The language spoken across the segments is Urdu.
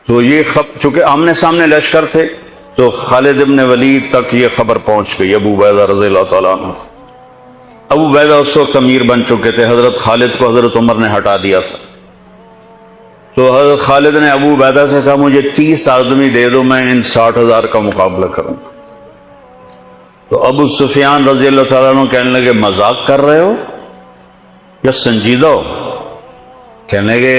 تو یہ چونکہ آمنے سامنے لشکر تھے تو خالد ابن ولید تک یہ خبر پہنچ گئی ابو عبیدہ رضی اللہ تعالیٰ عنہ۔ ابو عبیدہ اس وقت امیر بن چکے تھے، حضرت خالد کو حضرت عمر نے ہٹا دیا تھا۔ تو حضرت خالد نے ابو عبیدہ سے کہا مجھے 30 آدمی دے دو، میں ان 60,000 کا مقابلہ کروں گا۔ تو ابو سفیان رضی اللہ تعالیٰ عنہ کہنے لگے مذاق کر رہے ہو یا سنجیدہ ہو؟ کہنے لگے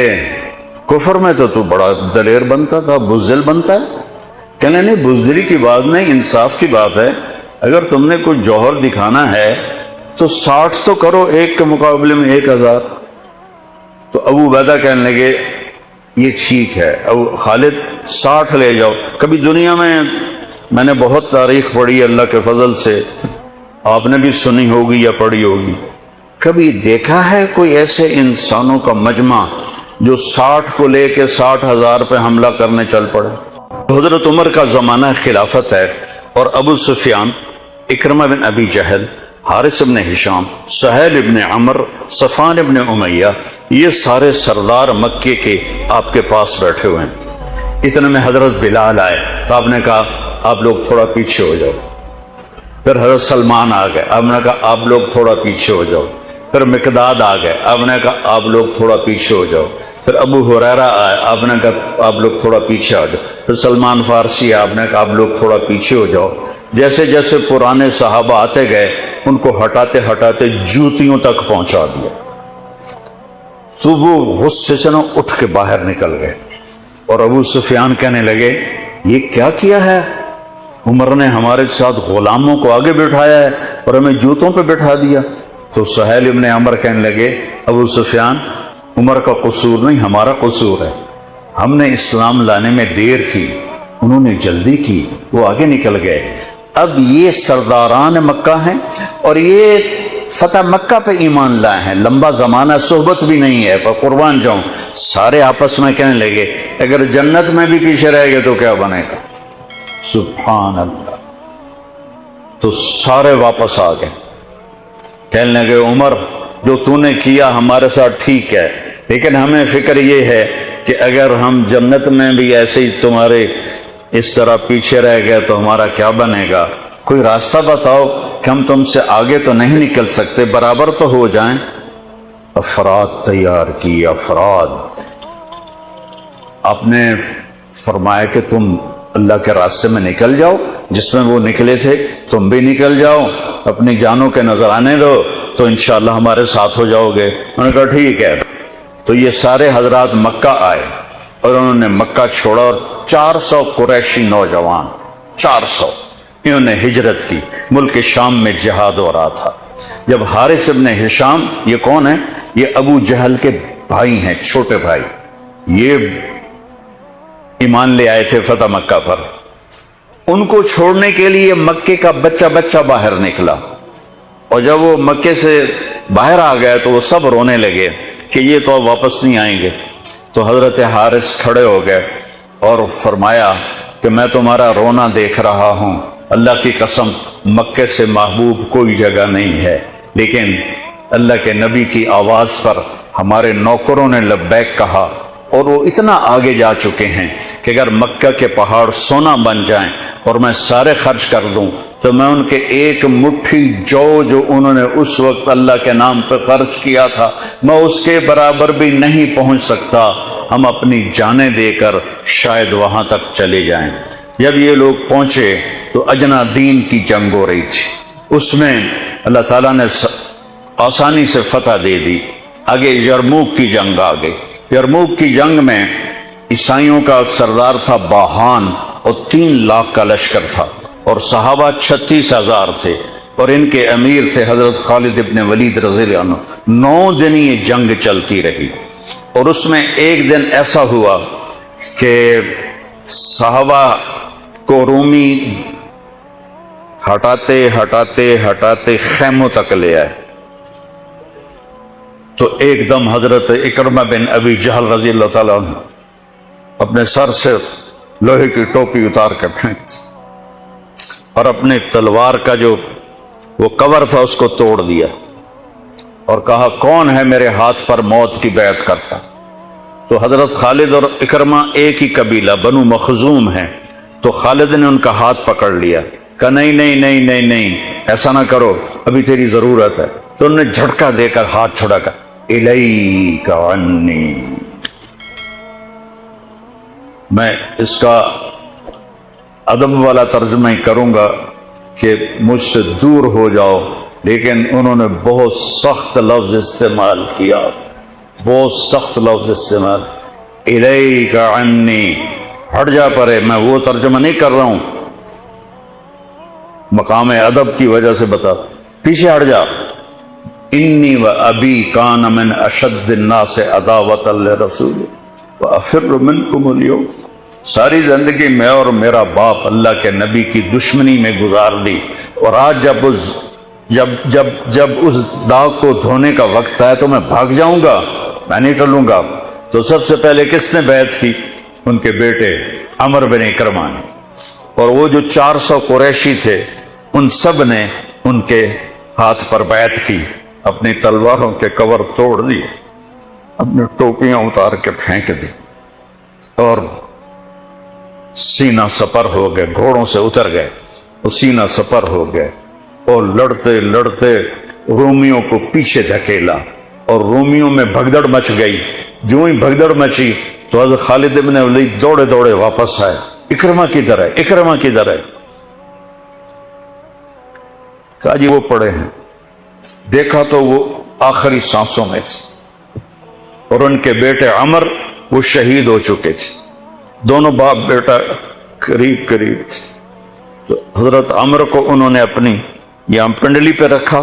کفر میں تو بڑا دلیر بنتا تھا، بزدل بنتا ہے۔ کہنے نہیں، بزدلی کی بات نہیں، انصاف کی بات ہے۔ اگر تم نے کوئی جوہر دکھانا ہے تو 60 تو کرو، ایک کے مقابلے میں 1000۔ تو ابو عبیدہ کہنے لگے یہ ٹھیک ہے ابو خالد 60 لے جاؤ۔ کبھی دنیا میں نے بہت تاریخ پڑھی اللہ کے فضل سے، آپ نے بھی سنی ہوگی یا پڑھی ہوگی، کبھی دیکھا ہے کوئی ایسے انسانوں کا مجمع جو 60 کو لے کے 60,000 پہ حملہ کرنے چل پڑے؟ حضرت عمر کا زمانہ خلافت ہے اور ابو سفیان، اکرمہ بن ابی جہل، حارث ابن ہشام، سہیل ابن عمر، صفوان ابن امیہ، یہ سارے سردار مکے کے آپ کے پاس بیٹھے ہوئے ہیں۔ اتنے میں حضرت بلال آئے تو آپ نے کہا آپ لوگ تھوڑا پیچھے ہو جاؤ۔ پھر حضرت سلمان آ گئے، آپ نے کہا آپ لوگ تھوڑا پیچھے ہو جاؤ۔ پھر مقداد آ گئے، آپ نے کہا آپ لوگ تھوڑا پیچھے ہو جاؤ۔ پھر ابو ہریرہ آئے، آپ نے کہا آپ لوگ تھوڑا پیچھے آ جاؤ۔ پھر سلمان فارسی آئے، آپ نے کہا آپ لوگ تھوڑا پیچھے ہو جاؤ۔ جیسے جیسے پرانے صحابہ آتے گئے ان کو ہٹاتے ہٹاتے جوتیوں تک پہنچا دیا۔ تو وہ غصے سے اٹھ کے باہر نکل گئے اور ابو سفیان کہنے لگے یہ کیا کیا ہے؟ عمر نے ہمارے ساتھ غلاموں کو آگے بٹھایا ہے اور ہمیں جوتوں پہ بٹھا دیا۔ تو سہیل ابن عمر کہنے لگے ابو سفیان عمر کا قصور نہیں، ہمارا قصور ہے، ہم نے اسلام لانے میں دیر کی، انہوں نے جلدی کی، وہ آگے نکل گئے۔ اب یہ سرداران مکہ ہیں اور یہ فتح مکہ پہ ایمان لائے ہیں، لمبا زمانہ صحبت بھی نہیں ہے، پر قربان جاؤں سارے آپس میں کہنے لگے اگر جنت میں بھی پیچھے رہ گئے تو کیا بنے گا؟ سبحان اللہ۔ تو سارے واپس آ گئے، کہنے لگے عمر جو تو نے کیا ہمارے ساتھ ٹھیک ہے، لیکن ہمیں فکر یہ ہے کہ اگر ہم جنت میں بھی ایسے ہی تمہارے اس طرح پیچھے رہ گئے تو ہمارا کیا بنے گا؟ کوئی راستہ بتاؤ کہ ہم تم سے آگے تو نہیں نکل سکتے، برابر تو ہو جائیں۔ افراد تیار کی، افراد۔ آپ نے فرمایا کہ تم اللہ کے راستے میں نکل جاؤ، جس میں وہ نکلے تھے تم بھی نکل جاؤ، اپنی جانوں کے نذرانے دو تو انشاءاللہ ہمارے ساتھ ہو جاؤ گے۔ انہوں نے کہا ٹھیک ہے۔ تو یہ سارے حضرات مکہ آئے اور انہوں نے مکہ چھوڑا اور 400 قریشی نوجوان، 400 انہوں نے ہجرت کی، ملک شام میں جہاد ہو رہا تھا۔ جب حارث ابن ہشام، یہ کون ہے؟ یہ ابو جہل کے بھائی ہیں، چھوٹے بھائی، یہ ایمان لے آئے تھے فتح مکہ پر۔ ان کو چھوڑنے کے لیے مکے کا بچہ بچہ باہر نکلا، اور جب وہ مکے سے باہر آ گئے تو وہ سب رونے لگے کہ یہ تو اب واپس نہیں آئیں گے۔ تو حضرت حارث کھڑے ہو گئے اور فرمایا کہ میں تمہارا رونا دیکھ رہا ہوں، اللہ کی قسم مکے سے محبوب کوئی جگہ نہیں ہے، لیکن اللہ کے نبی کی آواز پر ہمارے نوکروں نے لبیک کہا اور وہ اتنا آگے جا چکے ہیں کہ اگر مکہ کے پہاڑ سونا بن جائیں اور میں سارے خرچ کر دوں تو میں ان کے ایک مٹھی جو انہوں نے اس وقت اللہ کے نام پہ خرچ کیا تھا میں اس کے برابر بھی نہیں پہنچ سکتا، ہم اپنی جانیں دے کر شاید وہاں تک چلے جائیں۔ جب یہ لوگ پہنچے تو اجنا دین کی جنگ ہو رہی تھی، اس میں اللہ تعالیٰ نے آسانی سے فتح دے دی۔ آگے یرموک کی جنگ آ گئی۔ یرموک کی جنگ میں عیسائیوں کا سردار تھا باہان اور 3 لاکھ کا لشکر تھا، اور صحابہ 36,000 تھے، اور ان کے امیر تھے حضرت خالد ابن ولید رضی اللہ عنہ۔ 9 دن یہ جنگ چلتی رہی، اور اس میں ایک دن ایسا ہوا کہ صحابہ کو رومی ہٹاتے ہٹاتے ہٹاتے خیموں تک لے آئے، تو ایک دم حضرت اکرمہ بن ابی جہل رضی اللہ تعالیٰ عنہ اپنے سر سے لوہے کی ٹوپی اتار کے پھینک اور اپنے تلوار کا جو وہ کور تھا اس کو توڑ دیا اور کہا کون ہے میرے ہاتھ پر موت کی بیعت کرتا؟ تو حضرت خالد اور اکرمہ ایک ہی قبیلہ بنو مخزوم ہیں، تو خالد نے ان کا ہاتھ پکڑ لیا، کہا نہیں نہیں نہیں نہیں نہیں، ایسا نہ کرو، ابھی تیری ضرورت ہے۔ تو انہوں نے جھٹکا دے کر ہاتھ چھڑا کر الیک عنی، میں اس کا ادب والا ترجمہ ہی کروں گا کہ مجھ سے دور ہو جاؤ، لیکن انہوں نے بہت سخت لفظ استعمال کیا، بہت سخت لفظ استعمال، الیک عنی، ہٹ جا پرے، میں وہ ترجمہ نہیں کر رہا ہوں، مقام ادب کی وجہ سے بتا، پیچھے ہٹ جا، انی و ابی کان من اشد الناس عداوۃ لرسول وافر منکم اليوم، ساری زندگی میں اور میرا باپ اللہ کے نبی کی دشمنی میں گزار دی، اور آج جب اس داغ کو دھونے کا وقت آئے تو میں بھاگ جاؤں گا، میں نہیں ٹلوں گا۔ تو سب سے پہلے کس نے بیعت کی؟ ان کے بیٹے عمر بن اکرمہ نے، اور وہ جو 400 قریشی تھے ان سب نے ان کے ہاتھ پر بیعت کی، اپنی تلواروں کے کور توڑ دیے، اپنی ٹوپیاں اتار کے پھینک دی، اور سینہ سپر ہو گئے، گھوڑوں سے اتر گئے، وہ سینہ سپر ہو گئے، اور لڑتے لڑتے رومیوں کو پیچھے دھکیلا، اور رومیوں میں بھگدڑ مچ گئی۔ جو ہی بھگدڑ مچی تو حضرت خالد بن ولید دوڑے دوڑے واپس آئے، اکرمہ کدھر ہے، اکرمہ کدھر ہے؟ کہا جی وہ پڑے ہیں۔ دیکھا تو وہ آخری سانسوں میں تھے، اور ان کے بیٹے عمر وہ شہید ہو چکے تھے، دونوں باپ بیٹا قریب قریب تھے۔ تو حضرت عمر کو انہوں نے اپنی یہاں پنڈلی پہ رکھا،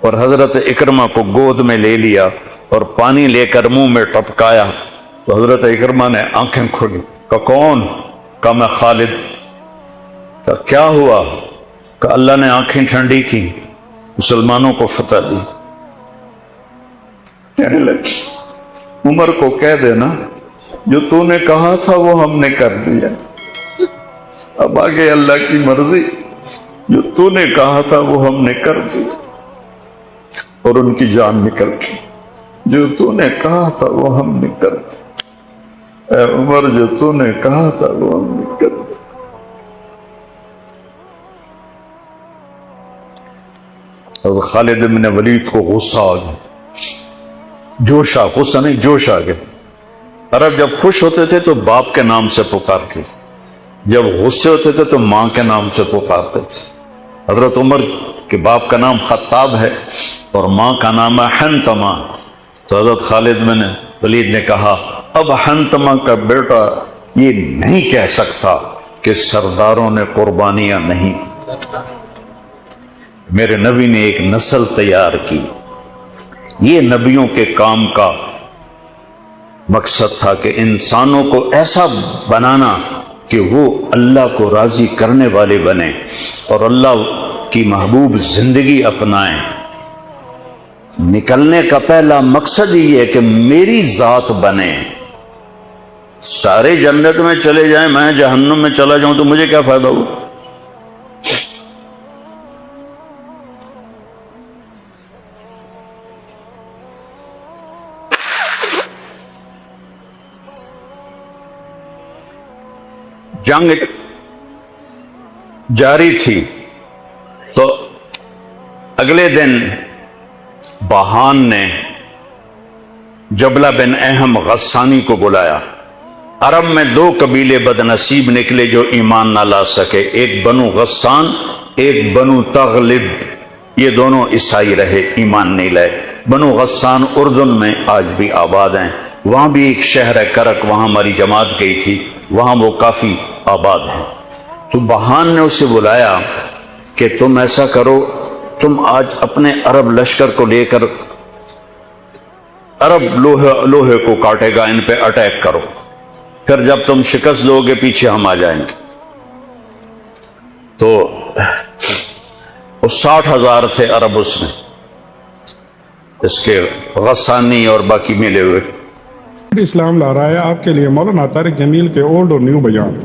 اور حضرت اکرمہ کو گود میں لے لیا اور پانی لے کر منہ میں ٹپکایا، تو حضرت اکرمہ نے آنکھیں کھولی، کہا کون؟ کہا میں خالد۔ کہا کیا ہوا؟ کہا اللہ نے آنکھیں ٹھنڈی کی، مسلمانوں کو فتح دی۔ کہنے لگے عمر کو کہہ دینا جو تو نے کہا تھا وہ ہم نے کر دیا، اب آگے اللہ کی مرضی، جو تو نے کہا تھا وہ ہم نے کر دیا۔ اور ان کی جان نکل گئی، جو تو نے کہا تھا وہ ہم نے کر دیا، اے عمر جو تو نے کہا تھا وہ ہم نے کر دیا۔ اور خالد بن ولید کو غصہ آ گیا، جوش آ، غصہ نہیں جوش آ گیا۔ عرب جب خوش ہوتے تھے تو باپ کے نام سے پکارتے تھے، جب غصے ہوتے تھے تو ماں کے نام سے پکارتے تھے۔ حضرت عمر کے باپ کا نام خطاب ہے اور ماں کا نام ہے حنتمہ، تو حضرت خالد بن ولید نے کہا اب حنتمہ کا بیٹا یہ نہیں کہہ سکتا کہ سرداروں نے قربانیاں نہیں کی، میرے نبی نے ایک نسل تیار کی، یہ نبیوں کے کام کا مقصد تھا کہ انسانوں کو ایسا بنانا کہ وہ اللہ کو راضی کرنے والے بنیں اور اللہ کی محبوب زندگی اپنائیں۔ نکلنے کا پہلا مقصد ہی ہے کہ میری ذات بنے، سارے جنت میں چلے جائیں میں جہنم میں چلا جاؤں تو مجھے کیا فائدہ ہو؟ جنگ جاری تھی تو اگلے دن بہان نے جبلہ بن اہم غسانی کو بلایا۔ عرب میں 2 قبیلے بد نصیب نکلے جو ایمان نہ لا سکے، ایک بنو غسان ایک بنو تغلب، یہ دونوں عیسائی رہے، ایمان نہیں لائے۔ بنو غسان اردن میں آج بھی آباد ہیں، وہاں بھی ایک شہر ہے کرک، وہاں ہماری جماعت گئی تھی، وہاں وہ کافی آباد ہیں۔ تو بہان نے اسے بلایا کہ تم ایسا کرو، تم آج اپنے عرب لشکر کو لے کر عرب لوہے کو کاٹے گا، ان پہ اٹیک کرو، پھر جب تم شکست دو گے پیچھے ہم آ جائیں گے۔ تو وہ 60,000 تھے عرب اس میں، اس کے غسانی اور باقی ملے ہوئے۔ اسلام لا رہا ہے آپ کے لیے مولانا طارق جمیل کے اولڈ اور نیو بیان۔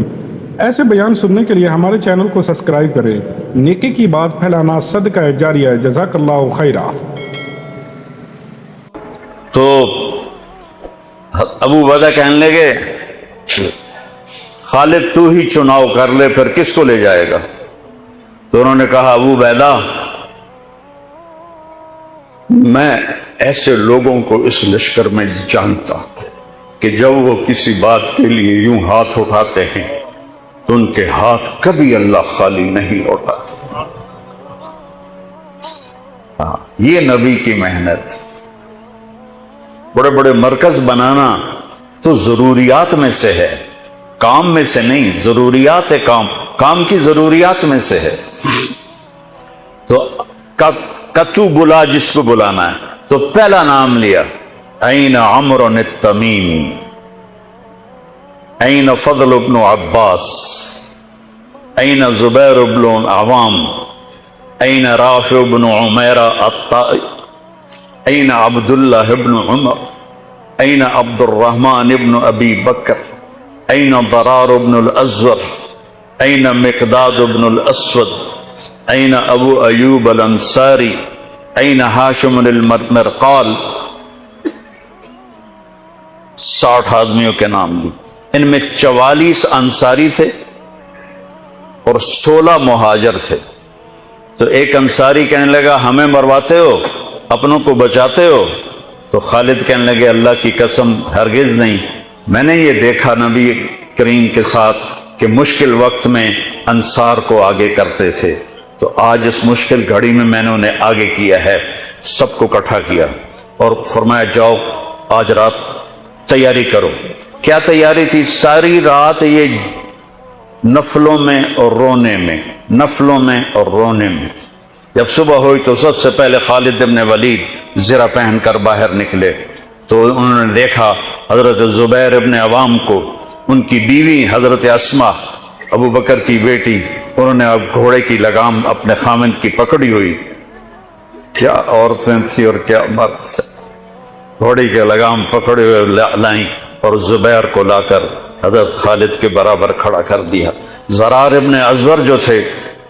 ایسے بیان سننے کے لیے ہمارے چینل کو سبسکرائب کریں۔ نیکی کی بات پھیلانا صدقہ جاریہ ہے۔ جزاک اللہ خیرہ۔ تو ابو عبیدہ کہنے لگے خالد تو ہی چناؤ کر لے، پھر کس کو لے جائے گا؟ تو انہوں نے کہا ابو عبیدہ میں ایسے لوگوں کو اس لشکر میں جانتا کہ جب وہ کسی بات کے لیے یوں ہاتھ اٹھاتے ہیں تو ان کے ہاتھ کبھی اللہ خالی نہیں لوٹاتے۔ یہ نبی کی محنت۔ بڑے بڑے مرکز بنانا تو ضروریات میں سے ہے، کام میں سے نہیں، ضروریات ہے، کام کی ضروریات میں سے ہے۔ تو کتو بلا جس کو بلانا ہے تو پہلا نام لیا این عمرو التمیمی، این فضل بن عباس، این زبیر بن عوام، این رافع بن عمیرہ الطائی، این عبداللہ بن عمر، این عبد الرحمن بن ابی بکر، این ضرار بن الازور، این مقداد بن الاسود، این ابو ایوب الانصاری، این ہاشم المرقال۔ 60 آدمیوں کے نام لی۔ ان میں 44 انصاری تھے اور 16 مہاجر تھے۔ تو ایک انصاری کہنے لگا ہمیں مرواتے ہو، اپنوں کو بچاتے ہو؟ تو خالد کہنے لگے اللہ کی قسم ہرگز نہیں، میں نے یہ دیکھا نبی کریم کے ساتھ کہ مشکل وقت میں انصار کو آگے کرتے تھے، تو آج اس مشکل گھڑی میں نے انہیں آگے کیا ہے۔ سب کو اکٹھا کیا اور فرمایا جاؤ آج رات تیاری کرو۔ کیا تیاری تھی؟ ساری رات یہ نفلوں میں اور رونے میں، نفلوں میں اور رونے میں۔ جب صبح ہوئی تو سب سے پہلے خالد بن ولید زرہ پہن کر باہر نکلے تو انہوں نے دیکھا حضرت زبیر بن عوام کو، ان کی بیوی حضرت اسماء ابو بکر کی بیٹی، انہوں نے اب گھوڑے کی لگام اپنے خامند کی پکڑی ہوئی۔ کیا عورتیں تھیں اور کیا مرد تھے، گھوڑے کی لگام پکڑے ہوئے لائیں اور زبیر کو لا کر حضرت خالد کے برابر کھڑا کر دیا۔ ضرار ابن ازور جو تھے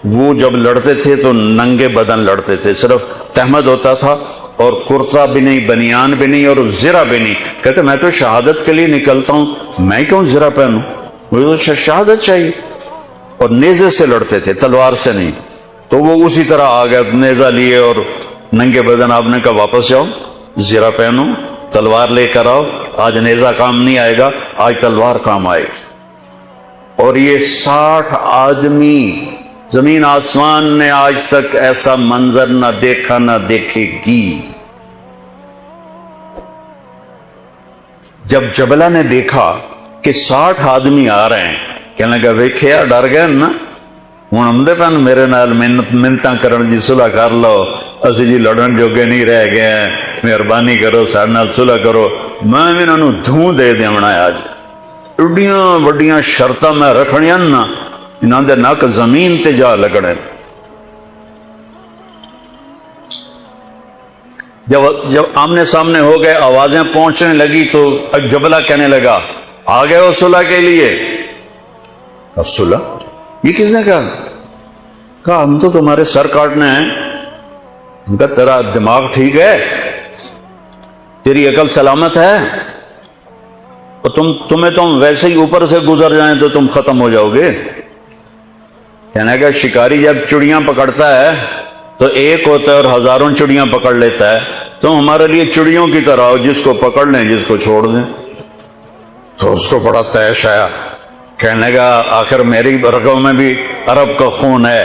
وہ جب لڑتے تھے تو ننگے بدن لڑتے تھے، صرف تہمد ہوتا تھا اور کرتا بھی نہیں، بنیان بھی نہیں اور زرہ بھی نہیں۔ کہتے میں تو شہادت کے لیے نکلتا ہوں، میں کیوں زرہ پہنوں، مجھے تو شہادت چاہیے۔ اور نیزے سے لڑتے تھے، تلوار سے نہیں۔ تو وہ اسی طرح آ گئے، نیزہ لیے اور ننگے بدن۔ آپ نے کہا واپس جاؤ، زرہ پہنو، تلوار لے کر آؤ، آج نیزہ کام نہیں آئے گا، آج تلوار کام آئے گی۔ اور یہ 60 آدمی، زمین آسمان نے آج تک ایسا منظر نہ دیکھا نہ دیکھے گی۔ جب جبلہ نے دیکھا کہ 60 آدمی آ رہے ہیں، کہنے لگا ویکھیا ڈر گئے نا، ہوں آمدے پن میرے نال منتاں کرن جی صلح کر لو، اسی جی لڑن جوگے نہیں رہ گئے ہیں، مہربانی کرو سارے نال صلح کرو۔ میں بھی انہوں دھوں دے دیونا ہے، آج ایڈیاں وڈیاں شرطاں میں رکھنیاں نا، انہاں دے نک زمین تے جا لگنے۔ جب آمنے سامنے ہو گئے، آوازیں پہنچنے لگی تو جبلہ کہنے لگا آ گئے ہو صلح کے لیے؟ صلح؟ یہ کس نے کہا ہم تو تمہارے سر کاٹنے ہیں۔ ان کا تیرا دماغ ٹھیک ہے، تیری عقل سلامت ہے، اور تمہیں تم ویسے ہی اوپر سے گزر جائیں تو تم ختم ہو جاؤ گے۔ کہنے کا شکاری جب چڑیاں پکڑتا ہے تو ایک ہوتا ہے اور ہزاروں چڑیاں پکڑ لیتا ہے، تم ہمارے لیے چڑیوں کی طرح ہو، جس کو پکڑ لیں جس کو چھوڑ دیں۔ تو اس کو بڑا تیش آیا، کہنے لگا آخر میری رگوں میں بھی عرب کا خون ہے،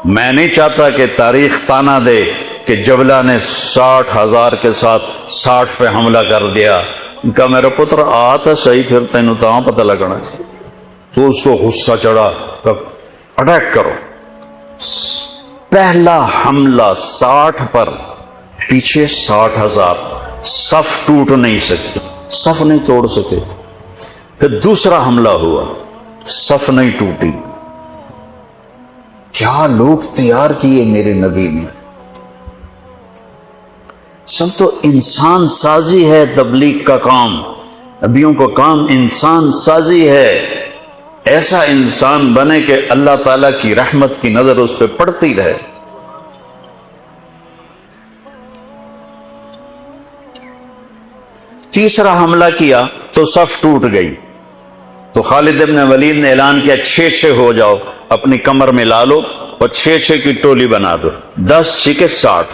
میں نہیں چاہتا کہ تاریخ تانا دے کہ جبلہ نے 60,000 کے ساتھ 60 پہ حملہ کر دیا۔ ان کا میرا پتر آ تو صحیح، پھر تینوں تو پتہ لگنا۔ تو اس کو غصہ چڑھا، اٹیک کرو۔ پہلا حملہ 60 پر، پیچھے 60,000، صف ٹوٹ نہیں سکتے، صف نہیں توڑ سکے۔ پھر دوسرا حملہ ہوا، صف نہیں ٹوٹی۔ کیا لوگ تیار کیے میرے نبی نے۔ اصل تو انسان سازی ہے تبلیغ کا کام، نبیوں کا کام انسان سازی ہے۔ ایسا انسان بنے کہ اللہ تعالیٰ کی رحمت کی نظر اس پہ پڑتی رہے۔ تیسرا حملہ کیا تو صف ٹوٹ گئی، تو خالد ابن ولید نے اعلان کیا 6 ہو جاؤ، اپنی کمر میں لا لو اور 6 کی ٹولی بنا دو، 10 6 60،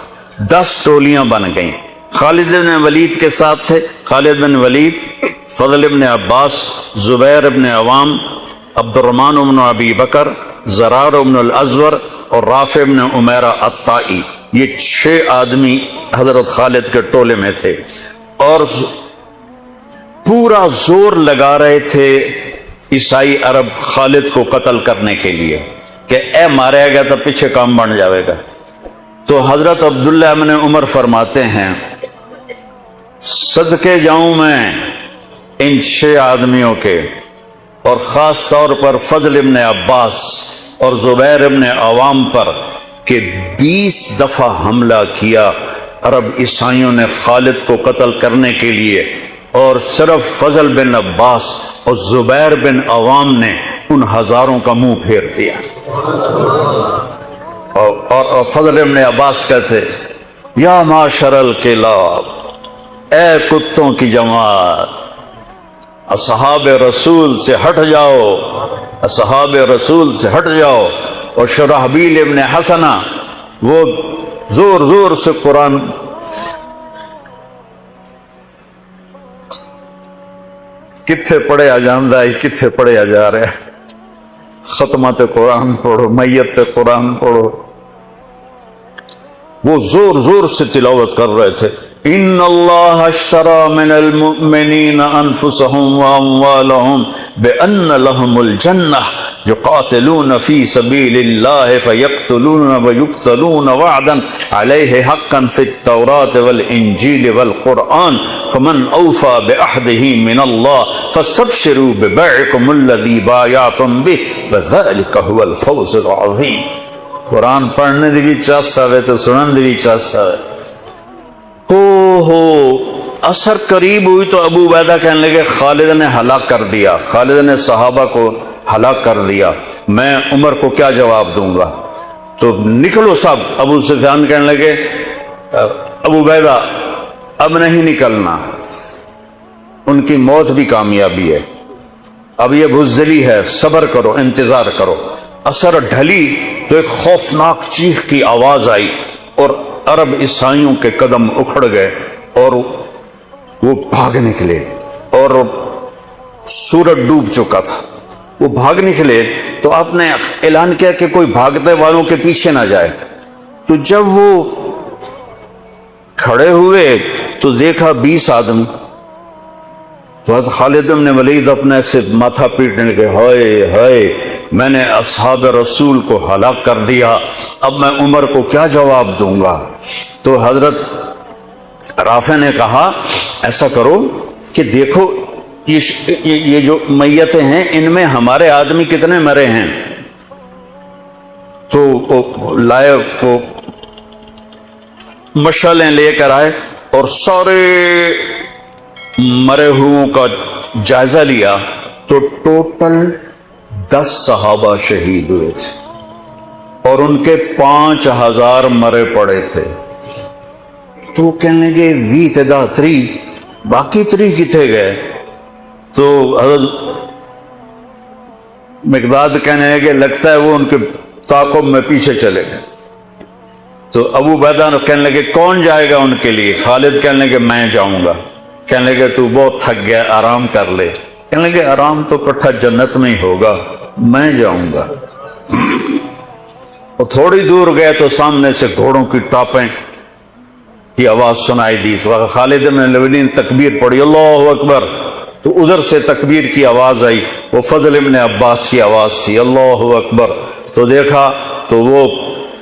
10 ٹولیاں بن گئیں۔ خالد بن ولید کے ساتھ تھے خالد بن ولید، فضل ابن عباس، زبیر ابن عوام، عبد الرحمن ابن ابی بکر، زرار ابن الازور اور رافع ابن عمیرہ الطائی، یہ 6 آدمی حضرت خالد کے ٹولے میں تھے، اور پورا زور لگا رہے تھے عیسائی عرب خالد کو قتل کرنے کے لیے کہ اے ماریا گیا تو پیچھے کام بن جاوے گا۔ تو حضرت عبداللہ ابن عمر فرماتے ہیں صدقے جاؤں میں ان 6 آدمیوں کے، اور خاص طور پر فضل ابن عباس اور زبیر ابن عوام پر، کہ 20 دفعہ حملہ کیا عرب عیسائیوں نے خالد کو قتل کرنے کے لیے، اور صرف فضل بن عباس اور زبیر بن عوام نے ان ہزاروں کا منہ پھیر دیا۔ اور فضل ابن عباس کہتے یا معاشر الکلاب، اے کتوں کی جماعت، اصحاب رسول سے ہٹ جاؤ، اصحاب رسول سے ہٹ جاؤ۔ اور شرحبیل ابن حسنہ وہ زور زور سے قرآن کتھے پڑھیا جاندہ ہے، کتھے پڑھیا جا رہا ہے، ختمات قرآن پڑھو، میت قرآن پڑھو، وہ زور زور سے تلاوت کر رہے تھے۔ ان اللہ اشترى من المؤمنین انفسهم واموالهم بان لهم الجنہ یقاتلون فی سبیل اللہ فیقتلون ویقتلون وعدا علیہ حقا فی التوراة والانجیل والقرآن فمن اوفى بعہدہ من اللہ فاستبشروا ببیعکم الذی بایعتم بہ وذلک هو الفوز العظیم۔ قرآن پڑھنے دی بھی چاہتا ہے تو سنن دی بھی چاہتا ہے۔ ہو اثر قریب ہوئی تو ابو عبیدہ کہنے لگے خالد نے ہلاک کر دیا، خالد نے صحابہ کو ہلاک کر دیا، میں عمر کو کیا جواب دوں گا؟ تو نکلو سب۔ ابو سفیان کہنے لگے ابو عبیدہ اب نہیں نکلنا، ان کی موت بھی کامیابی ہے، اب یہ بزدلی ہے، صبر کرو، انتظار کرو۔ اثر ڈھلی تو ایک خوفناک چیخ کی آواز آئی اور عرب عیسائیوں کے قدم اکھڑ گئے اور وہ بھاگ نکلے، اور سورج ڈوب چکا تھا، وہ بھاگ نکلے تو آپ نے اعلان کیا کہ کوئی بھاگتے والوں کے پیچھے نہ جائے۔ تو جب وہ کھڑے ہوئے تو دیکھا 20 آدمی، تو حضرت خالد بن ولید اپنے سے ماتھا پیٹنے لگے، ہائے ہائے میں نے اصحاب رسول کو ہلاک کر دیا، اب میں عمر کو کیا جواب دوں گا؟ تو حضرت رافع نے کہا ایسا کرو کہ دیکھو یہ جو میتیں ہیں ان میں ہمارے آدمی کتنے مرے ہیں؟ تو لائے وہ مشعلیں لے کر آئے اور سارے مرے ہوئوں کا جائزہ لیا، تو ٹوٹل 10 صحابہ شہید ہوئے تھے اور ان کے 5000 مرے پڑے تھے۔ تو کہنے لگے وی تدا 3 باقی 3 کتنے گئے؟ تو حضرت مقداد کہنے لگے لگتا ہے وہ ان کے تعاقب میں پیچھے چلے گئے۔ تو ابو عبیدہ کہنے لگے کون جائے گا ان کے لیے؟ خالد کہنے لگے میں جاؤں گا۔ کہنے لگے تو بہت تھک گیا، آرام کر لے۔ کہنے لگے آرام تو کٹھا جنت میں ہی ہوگا، میں جاؤں گا۔ اور تھوڑی دور گئے تو سامنے سے گھوڑوں کی ٹاپیں کی آواز سنائی دی، تو خالد بن ولید نے تکبیر پڑھی، اللہ اکبر، تو ادھر سے تکبیر کی آواز آئی، وہ فضل بن عباس کی آواز تھی، اللہ اکبر۔ تو دیکھا تو وہ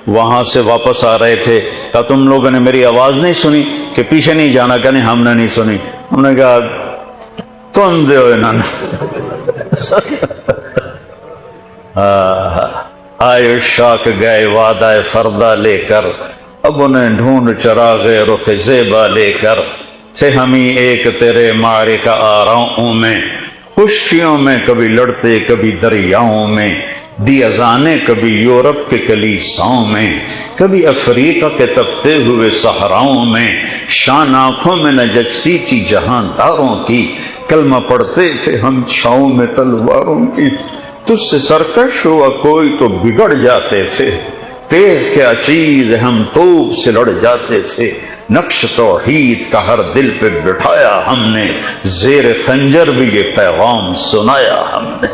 وہاں سے واپس آ رہے تھے، کہا تم لوگوں نے میری آواز نہیں سنی کہ پیچھے نہیں جانا؟ کہ نہیں ہم نے نہیں سنی۔ ہم نے کہا تم دے ہو انہوں آئے شاک گئے وعدہ فردہ لے کر، اب انہیں ڈھونڈ چراغ رخ زیبا لے کر، تھے ہمیں ایک تیرے معرکہ آراؤں میں، خشکیوں میں کبھی لڑتے کبھی دریاؤں میں، دی اذانیں کبھی یورپ کے کلیساؤں میں، کبھی افریقہ کے تپتے ہوئے صحراؤں میں، شان آنکھوں میں نہ جچتی تھی جہانداروں کی، کلمہ پڑھتے تھے ہم چھاؤں میں تلواروں کی، تجھ سے سرکش ہوا کوئی تو بگڑ جاتے تھے، تیز کیا چیز ہم توپ سے لڑ جاتے تھے، نقش توحید کا ہر دل پہ بٹھایا ہم نے، زیر خنجر بھی یہ پیغام سنایا ہم نے۔